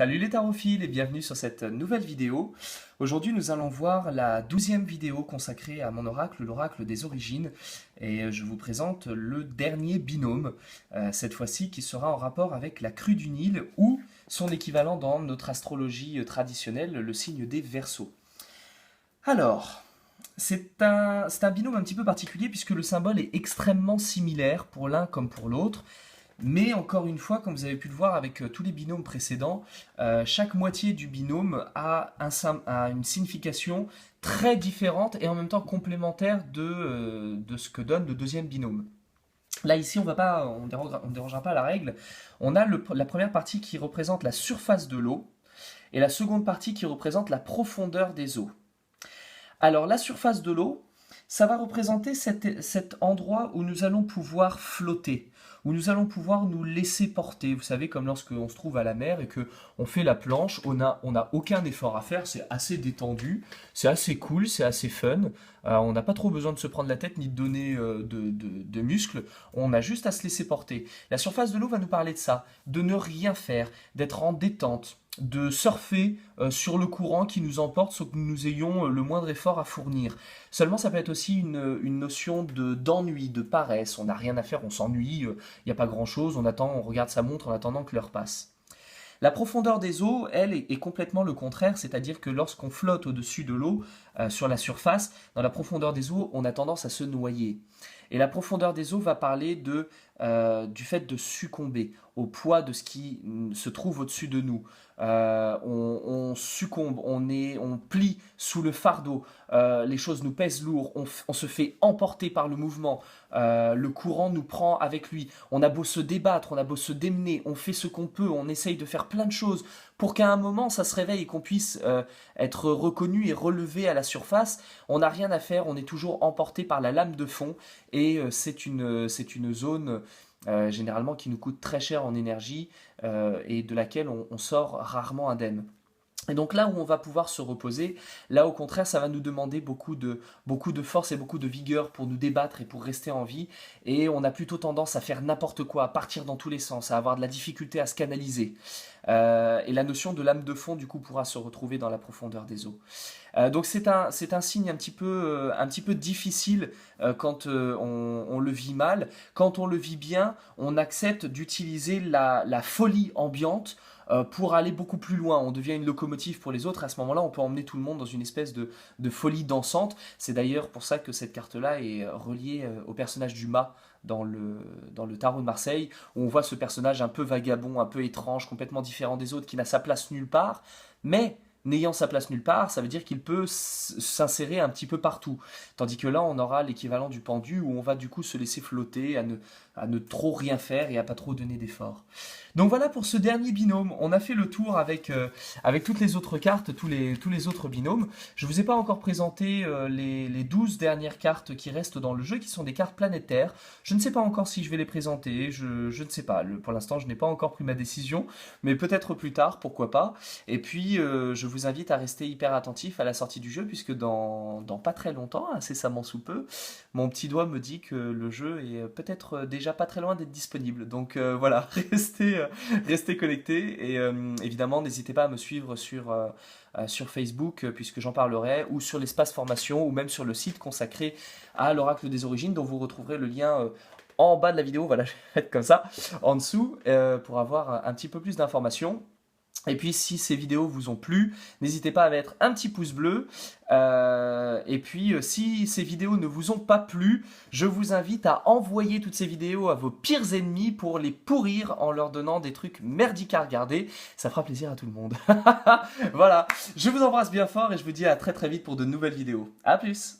Salut les tarophiles et bienvenue sur cette nouvelle vidéo. Aujourd'hui nous allons voir la 12e vidéo consacrée à mon oracle, l'oracle des origines. Et je vous présente le dernier binôme, cette fois-ci qui sera en rapport avec la crue du Nil ou son équivalent dans notre astrologie traditionnelle, le signe des Verseaux. Alors, c'est un binôme un petit peu particulier puisque le symbole est extrêmement similaire pour l'un comme pour l'autre. Mais encore une fois, comme vous avez pu le voir avec tous les binômes précédents, chaque moitié du binôme a une signification très différente et en même temps complémentaire de ce que donne le deuxième binôme. Là, ici, on dérogera pas à la règle. On a la première partie qui représente la surface de l'eau et la seconde partie qui représente la profondeur des eaux. Alors, la surface de l'eau, ça va représenter cet endroit où nous allons pouvoir flotter, où nous allons pouvoir nous laisser porter. Vous savez, comme lorsqu'on se trouve à la mer et qu'on fait la planche, on n'a aucun effort à faire, c'est assez détendu, c'est assez cool, c'est assez fun. On n'a pas trop besoin de se prendre la tête ni de donner de muscles, on a juste à se laisser porter. La surface de l'eau va nous parler de ça, de ne rien faire, d'être en détente, de surfer sur le courant qui nous emporte sans que nous ayons le moindre effort à fournir. Seulement, ça peut être aussi une notion d'ennui, de paresse. On n'a rien à faire, on s'ennuie, il n'y a pas grand-chose, on attend, on regarde sa montre en attendant que l'heure passe. La profondeur des eaux, elle, est complètement le contraire, c'est-à-dire que lorsqu'on flotte au-dessus de l'eau, sur la surface, dans la profondeur des eaux, on a tendance à se noyer. Et la profondeur des eaux va parler du fait de succomber au poids de ce qui se trouve au-dessus de nous. On succombe, on plie sous le fardeau, les choses nous pèsent lourd, on se fait emporter par le mouvement, le courant nous prend avec lui. On a beau se débattre, on a beau se démener, on fait ce qu'on peut, on essaye de faire plein de choses pour qu'à un moment ça se réveille et qu'on puisse être reconnu et relevé à la surface. On n'a rien à faire, on est toujours emporté par la lame de fond et c'est une zone généralement qui nous coûte très cher en énergie et de laquelle on sort rarement indemne. Et donc là où on va pouvoir se reposer, là au contraire ça va nous demander beaucoup de force et beaucoup de vigueur pour nous débattre et pour rester en vie. Et on a plutôt tendance à faire n'importe quoi, à partir dans tous les sens, à avoir de la difficulté à se canaliser. Et la notion de lame de fond du coup pourra se retrouver dans la profondeur des eaux. Donc c'est un signe un petit peu difficile quand on le vit mal. Quand on le vit bien, on accepte d'utiliser la folie ambiante pour aller beaucoup plus loin. On devient une locomotive pour les autres. À ce moment-là, on peut emmener tout le monde dans une espèce de folie dansante. C'est d'ailleurs pour ça que cette carte-là est reliée au personnage du mât dans le tarot de Marseille, où on voit ce personnage un peu vagabond, un peu étrange, complètement différent des autres, qui n'a sa place nulle part, mais n'ayant sa place nulle part, ça veut dire qu'il peut s'insérer un petit peu partout. Tandis que là, on aura l'équivalent du pendu, où on va du coup se laisser flotter, à ne trop rien faire et à pas trop donner d'efforts. Donc voilà pour ce dernier binôme. On a fait le tour avec toutes les autres cartes, tous les autres binômes. Je ne vous ai pas encore présenté les 12 dernières cartes qui restent dans le jeu, qui sont des cartes planétaires. Je ne sais pas encore si je vais les présenter, je ne sais pas. Pour l'instant, je n'ai pas encore pris ma décision, mais peut-être plus tard, pourquoi pas. Et puis, je vous invite à rester hyper attentif à la sortie du jeu, puisque dans pas très longtemps, incessamment sous peu, mon petit doigt me dit que le jeu est peut-être déjà pas très loin d'être disponible. Donc voilà, restez connectés et évidemment n'hésitez pas à me suivre sur Facebook puisque j'en parlerai, ou sur l'espace formation, ou même sur le site consacré à l'oracle des origines dont vous retrouverez le lien en bas de la vidéo, voilà, je vais être comme ça, en dessous, pour avoir un petit peu plus d'informations. Et puis si ces vidéos vous ont plu, n'hésitez pas à mettre un petit pouce bleu. Et puis si ces vidéos ne vous ont pas plu, je vous invite à envoyer toutes ces vidéos à vos pires ennemis pour les pourrir en leur donnant des trucs merdiques à regarder. Ça fera plaisir à tout le monde. Voilà, je vous embrasse bien fort et je vous dis à très très vite pour de nouvelles vidéos. A plus!